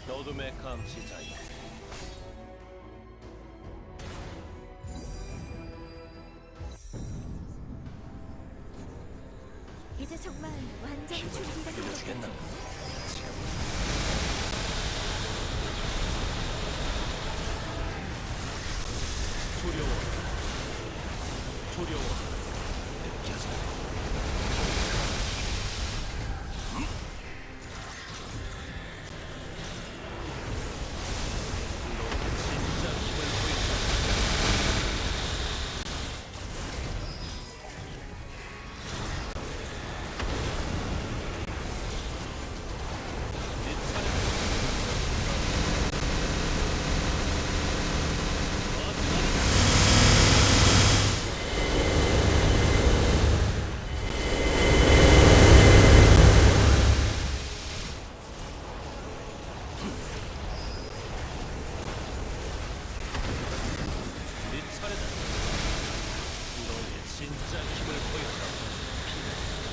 어둠의 감시자여, 이제 정말 완전히 준비가 된 것 보여주겠나? 같아. 두려워, 두려워, 느껴져. 너 진짜 힘을 보인다. 네 차례다. 네 차례다. 너의 진짜 힘을 보여라. 피는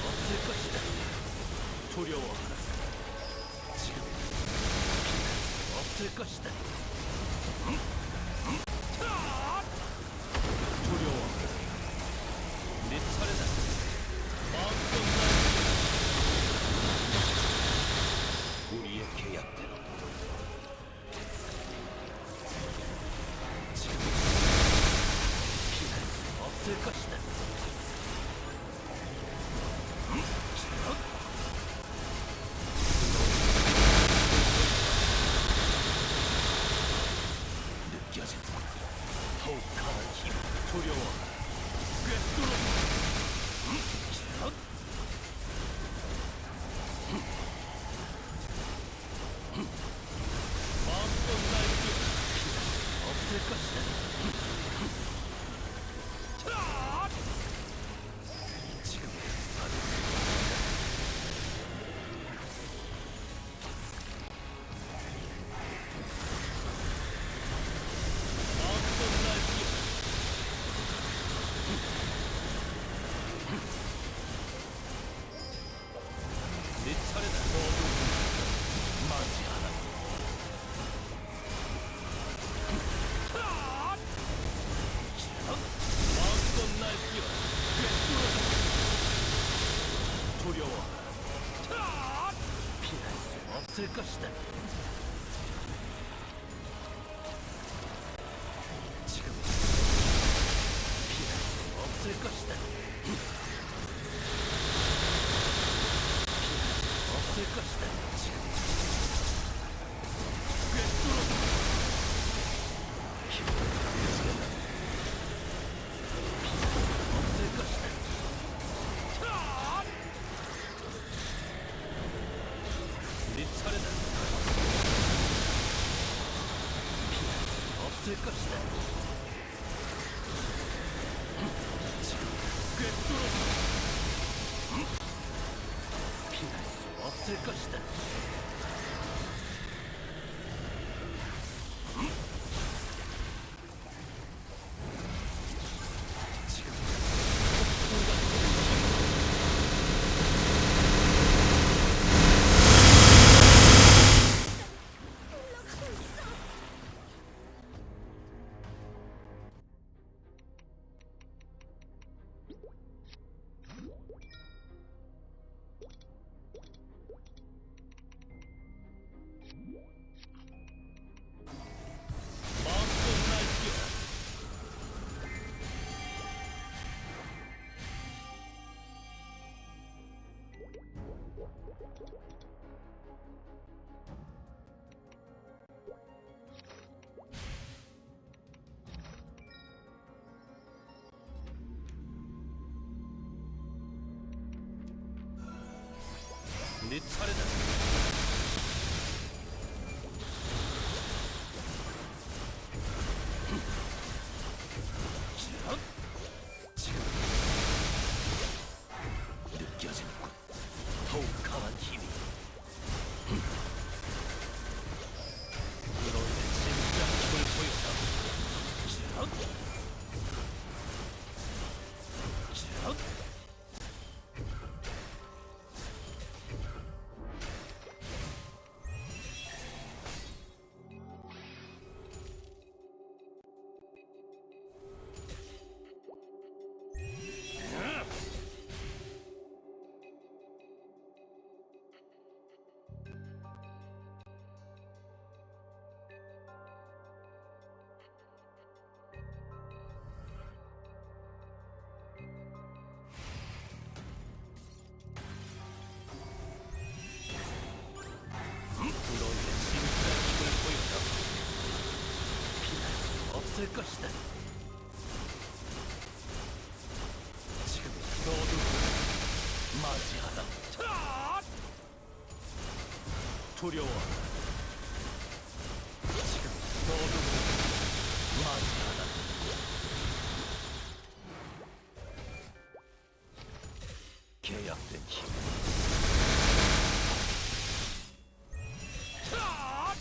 없을 것이다. 두려워하라. 지금 피는 없을 것이다. 두려워하라. 네 차례다. 마음껏 날 우리의 계약대로 지금 피는 없을 것이다. 느껴진다. 더욱 강한 힘. 두려워. 꿰뚫어. 마음껏 날뛰어. 피는 없을 것이다. 지금 받을 수 마음껏 날뛰어. 네 차례다. 모두 마지 않아. 마음껏 날뛰어. 꿰뚫어. 두려워하라. 피할 수 없을 것이다. 지금 피할 수 없을 것이다. 없을 것이다. 지금 꿰뚫어. 힘을 보여주겠나? 없을 것이다. 네 차례다. 피할 수 없을 것이다. 지금 꿰뚫어. 피할 수 없을 것이다. 지금 마음껏 날뛰어. 네 차례다. 지금 느껴지는군. 더욱 강한 힘이. 너의 진짜 힘을 보여라. 없을 것이다. 지금 너도 맞이하다. 차! 두려워하라. 지금 너도 맞이하다. 계약된 힘. 차!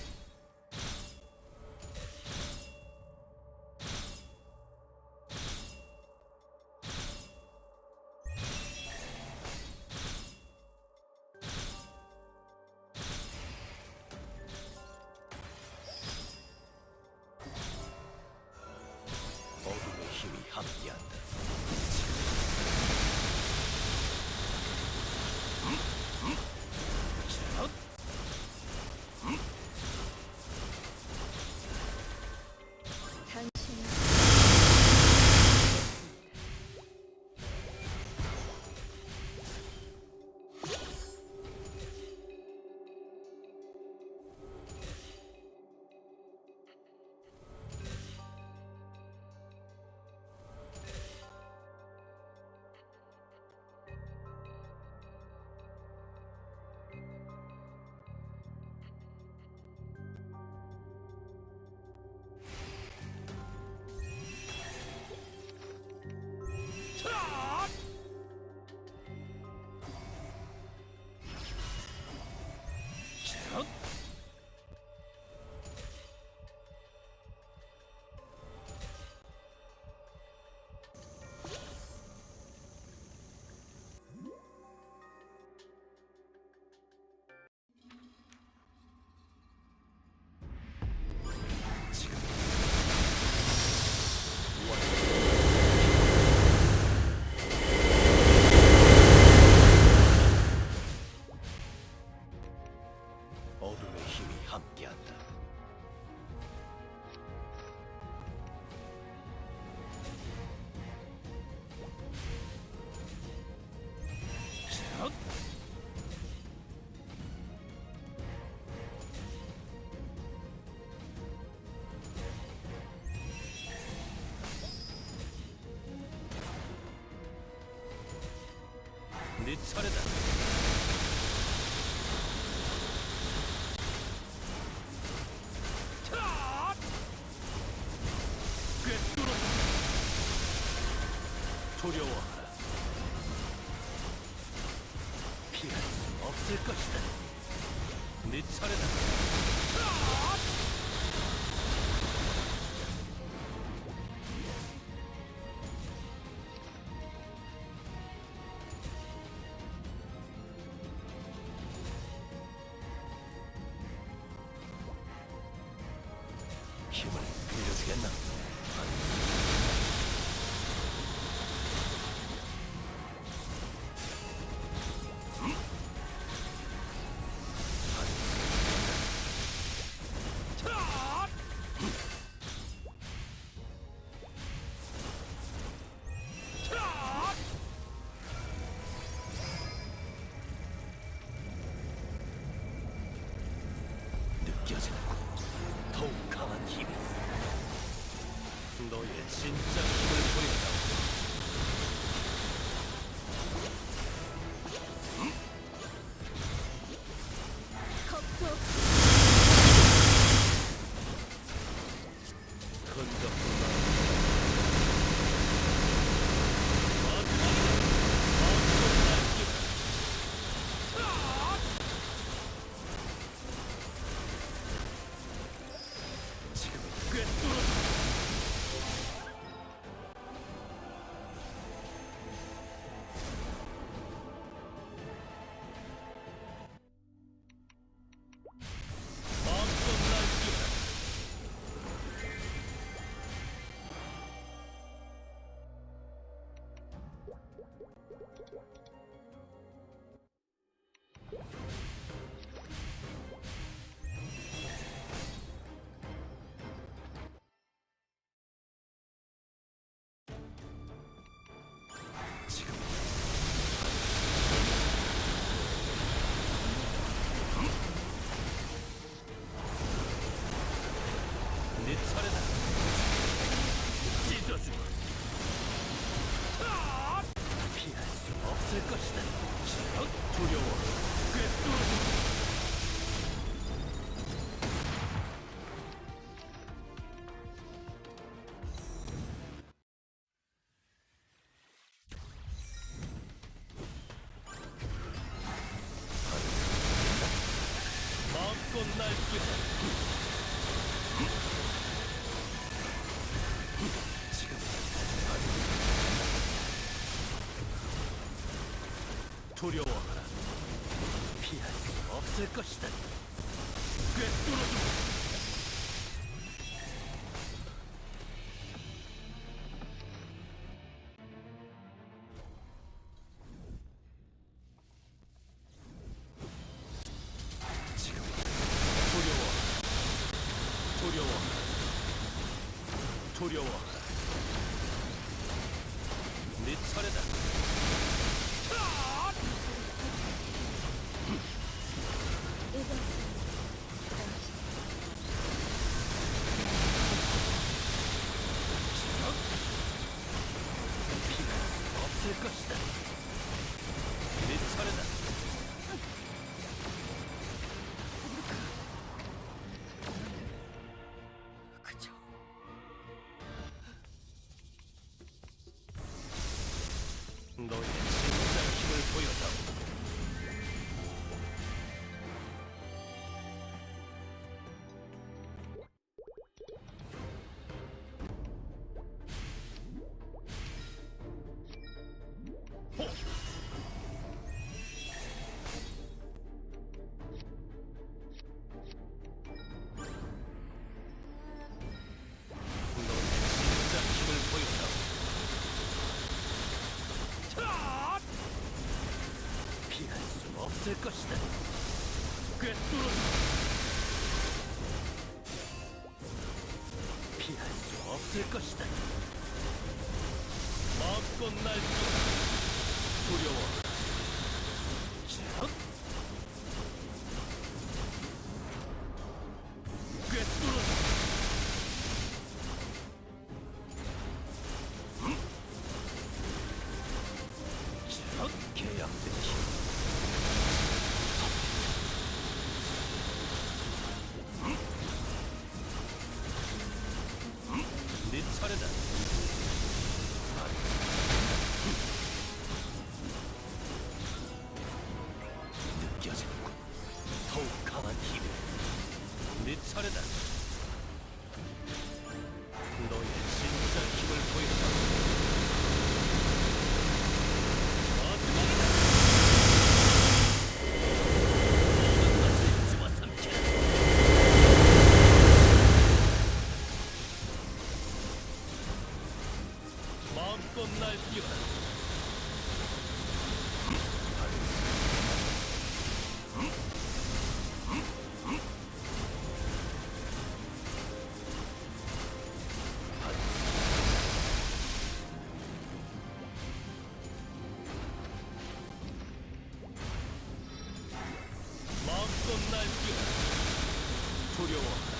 어둠의 힘이 함께한다. 자, 당신은 차! 자, 지금 어둠의 힘이 함께한다. 자, 네 차례다. 차! 꿰뚫어. 두려워하라. 피할 수 없을 것이다. 네 차례다. 차! 힘을 빌려주겠나? 차! 차! 느껴지는군. 더욱 강한 힘이. 너의 진짜 힘을 보인다. 겁도 없이 흔적도 지금은 꿰뚫어. 마음껏 날뛰어라. 지금 네 차례다. 찢어주마. 피할 수 없을 것이다. 두려워. 꿰뚫어주마. 마음껏 날뛰어. 지금 두려워하라. 피할 수 없을 것이다. 꿰뚫어주마. 지금 두려워하라. 네 차례다. 피가 없을 것이다. 네 차례다. 그저 너의 진짜 힘을 보여다오. 너의 진짜 힘을 보여다오. 피할 수 없을 것이다. 꿰뚫어주마. 피할 수 없을 것이다. 마음껏 날뛰어. 두려워. 꿰뚫어주마. 계약된 힘. 네 차례다. 느껴지는군. 더욱 강한 힘. 네 차례다. 너의 진짜 힘을 보여라. 마음껏 날뛰어라. 마음껏 날뛰어라. 두려워하라.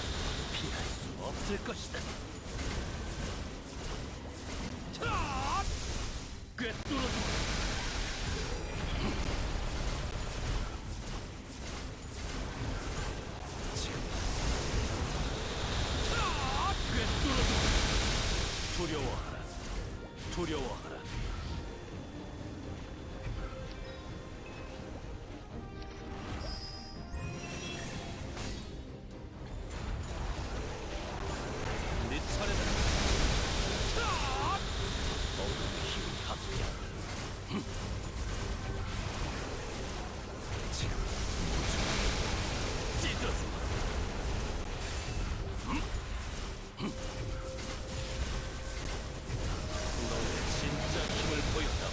피할 수 없을 것이다. 꿰뚫어주마. 지금 꿰뚫어주마. 두려워하라. 두려워하라. 네 차례다. 어둠의 힘이 함께하라. 지금 찢어주마. 너의 진짜 힘을 보였다.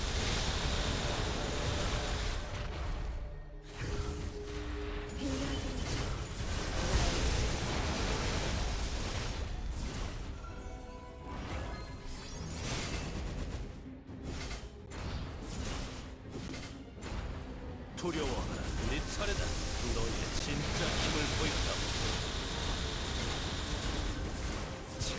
두려워하라. 네 차례다. 너의 진짜 힘을 보였다. 지금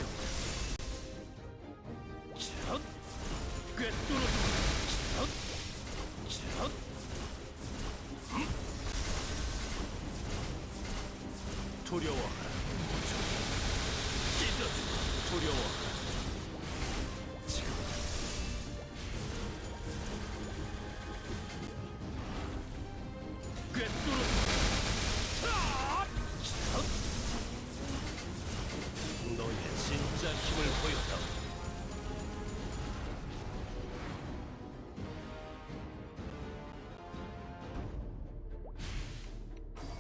두려워하라. 찢어주마. 두려워하라. 지금 꿰뚫어. 너의 진짜 힘을 보였다.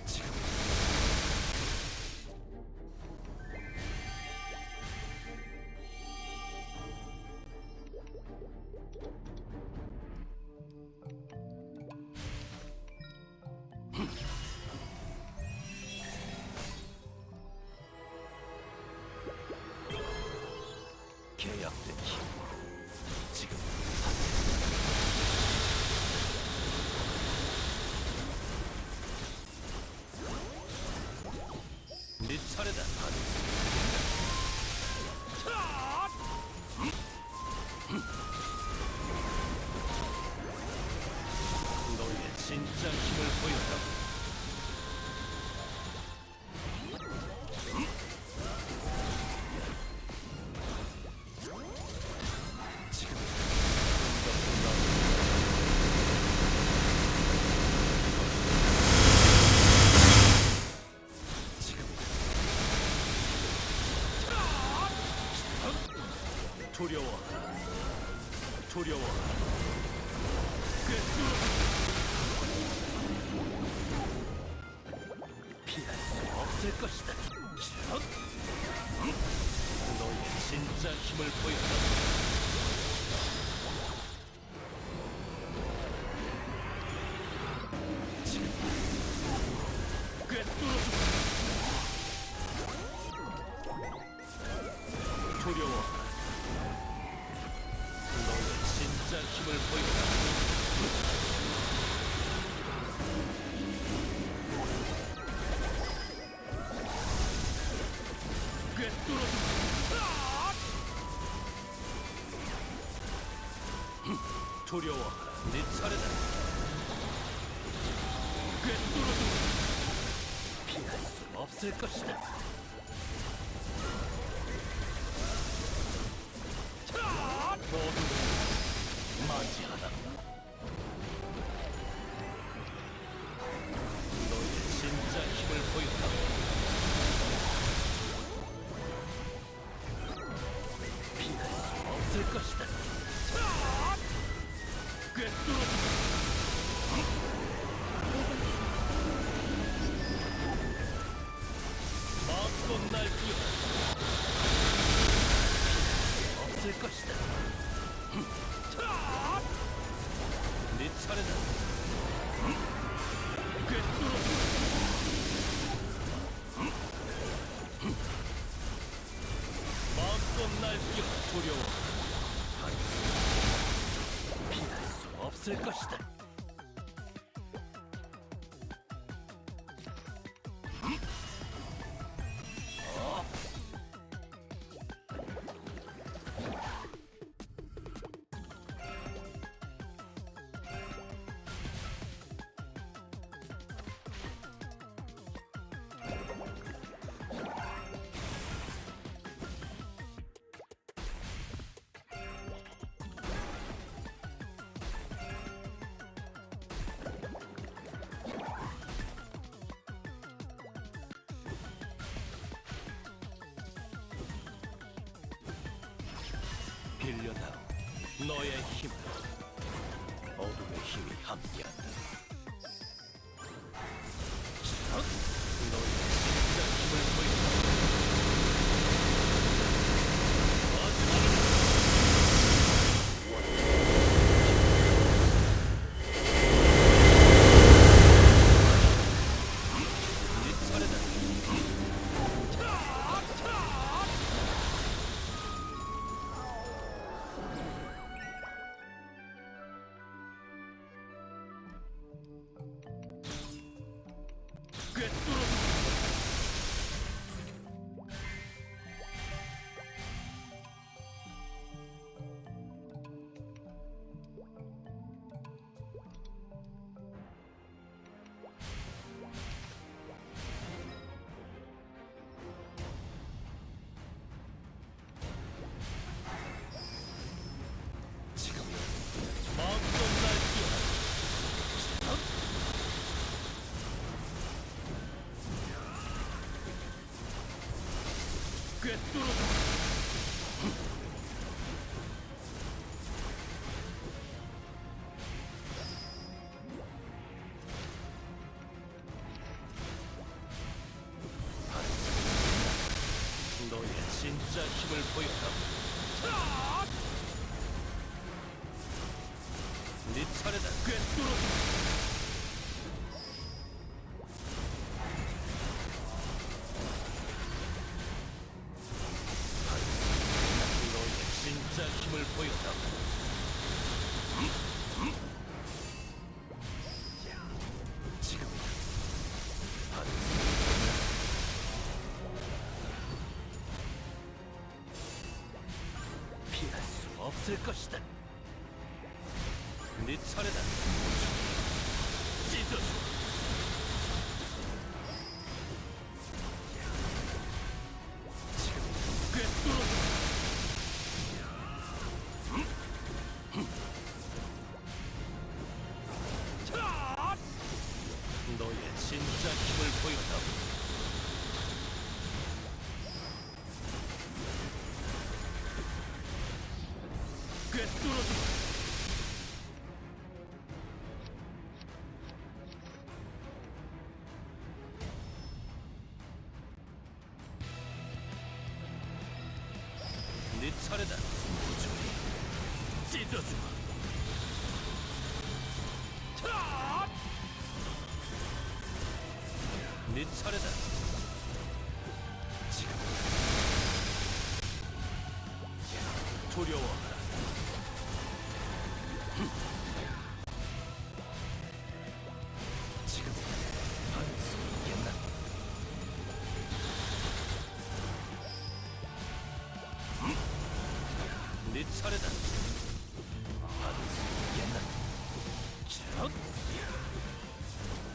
지금 계약된 힘. 지금 네 차례다. 너의 진짜 힘을 보였다. 지금 지금 두려워하라. 두려워하라. 꿰뚫어. 피할 수 없을 것이다. 너의 진짜 힘을 보였다. 지금 꿰뚫어주마. 두려워하라. 너의 진짜 힘을 보여라. 꿰뚫어주마. 두려워하라. 네 차례다. 꿰뚫어주마. 피할 수 없을 것이다. 모두 맞이하라. 너의 진짜 힘을 보였다. 피할 수 없을 것이다. 꿰뚫어주마. 마음껏 날뛰어. 없을 것이다. 네 차례다. 꿰뚫어. 마음껏 날뛰어. 두려워. 피할 수 없을 것이다. 빌려다오. 너의 힘을. 어둠의 힘이 함께한다. 너의 진짜 힘을 보인다. 네 차례다. 꿰뚫어. 꿰뚫어주마. 너의 진짜 힘을 보여라. 네 차례다. 꿰뚫어주마. 너의 진짜 힘을 보여라. 지금이다. 피할 수 없을 것이다. 네 차례다. 찢어줘. 지금 꿰뚫어줘. 너의 진짜 힘을 보여라. 꿰뚫어줘. 네 차례다. 무조리 찢어주마. 네 차례다. 지금 두려워하라. 지금 할 수 있겠나? 네 차례다. 할 수 있겠나? 자,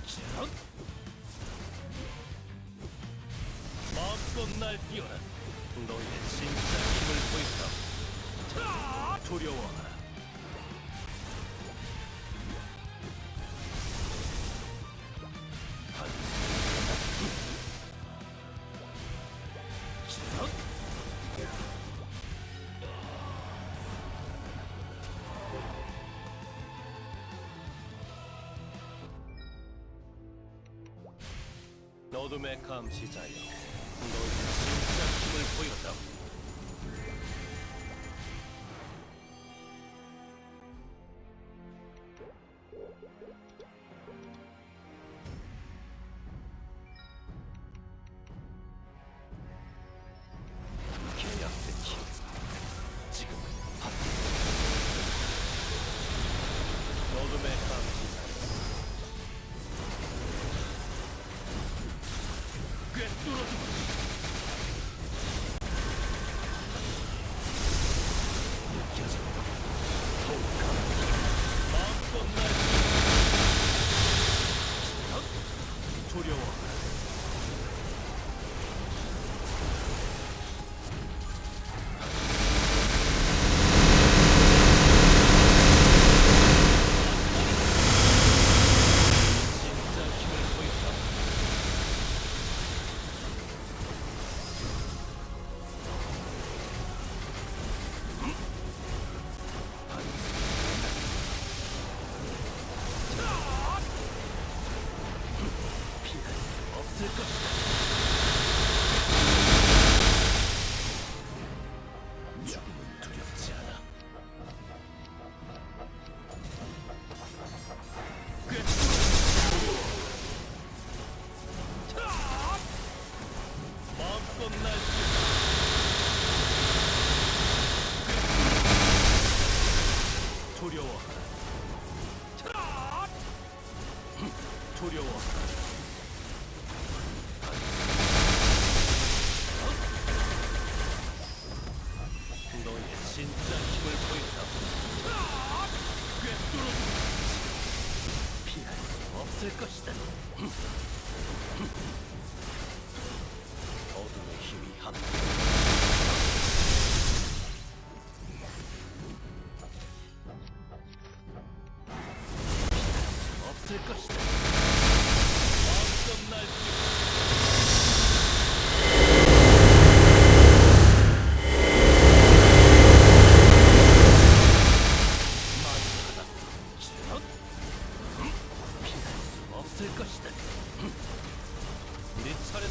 자. 마음껏 날 뛰어라. 너의 진짜 힘을 보여라. 두려워하라. 어둠의 감시자여, 너의 진짜 힘을 보여라. 계약된 힘, 지금은 받. 어둠의 감시자여, 꿰뚫어주마. 느껴져. 더욱 강하게 마음껏 날 두려워하라. 진짜 힘을 보여라.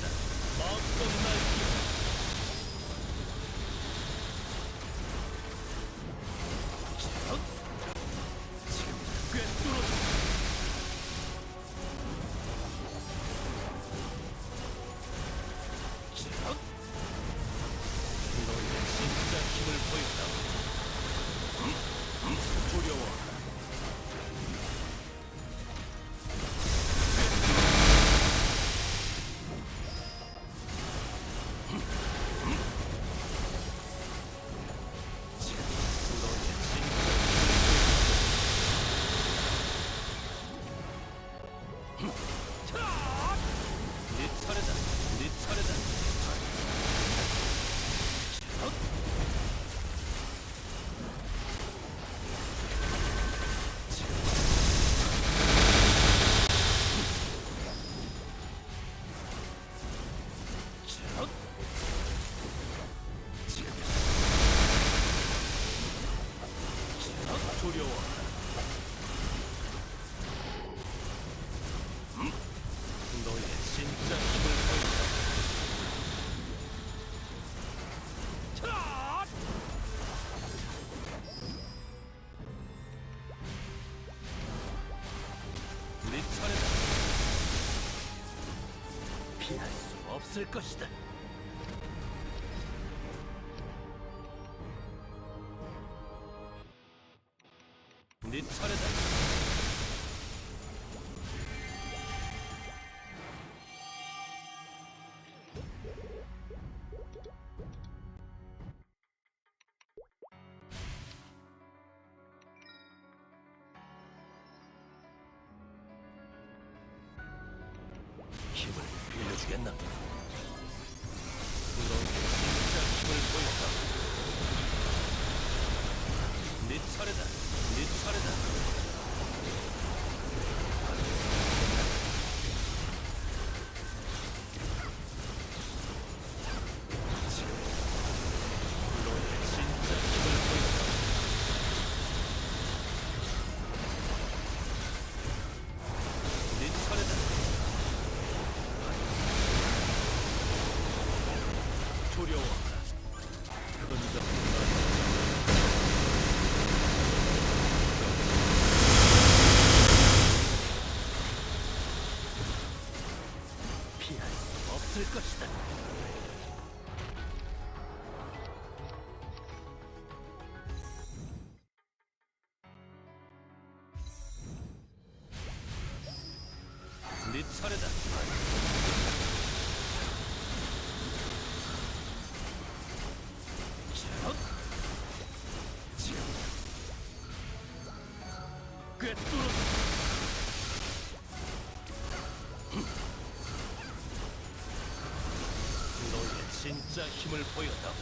차례다. 마음껏 날뛰어. 지금 꿰뚫어. 너의 진짜 힘을 보였다. 두려워. 네 차례다. 네 차례다. 두려워. 너의 진짜 힘을 보인다. 네 차례다. 피할 수 없을 것이다. 네 차례다. 힘을 빌려주겠나? 너의 진짜 힘을 보였다. 네 차례다. 네 차례다. 너의 진짜 힘을 보였다. 네 차례다. 두려워하라. 흔적도 피할 수 없을 것이다. 네 차례다. 지금 꿰뚫어. 너의 진짜 힘을 보였다고.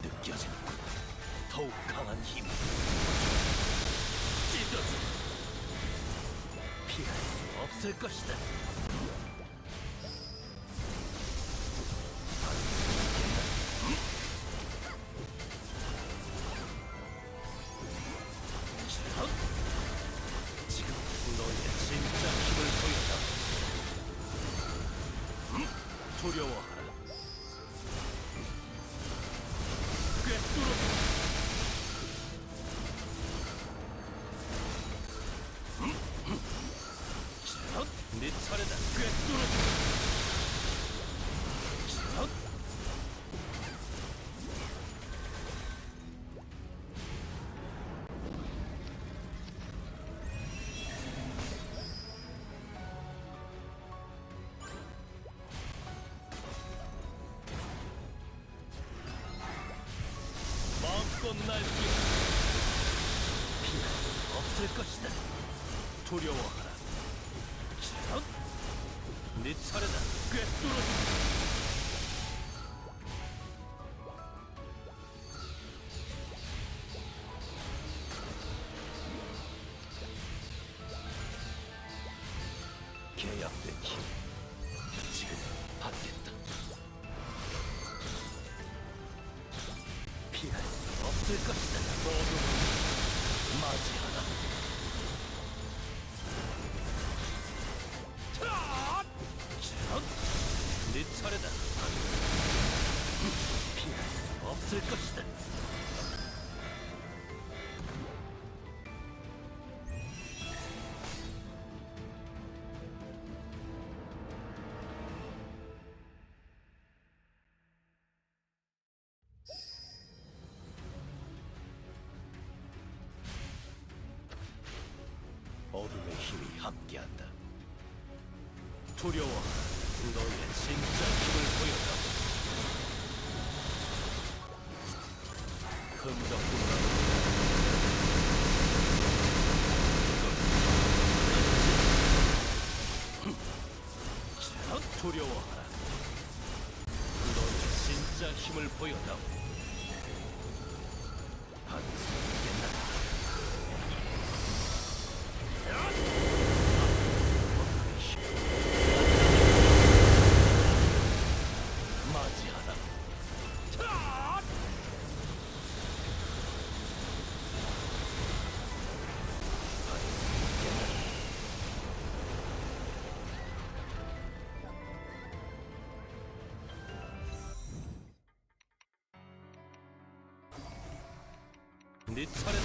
느껴지는군. 더욱 강한 힘. 찢어져. 피할 수 없을 것이다. 지금 너의 진짜 힘을 보였다. 두려워하라. 꿰뚫어. 네 차례다. 꿰뚫어. 마음껏 날뛰어. 피할 수 없을 것이다. 두려워하라. 네 차례다. 꿰뚫어. 계약된 힘. 지금 받겠다. 피할 수 없을 것이다. 모두 맞이하라. 네 차례다. 피할 수 없을 것이다. 어둠의 힘이 함께한다. 두려워, 너의 진짜 힘을 보여라. 자, 두려워하라. 너의 진짜 힘을 보여라. 한숨겠나? 맞이하라. 네 차례다.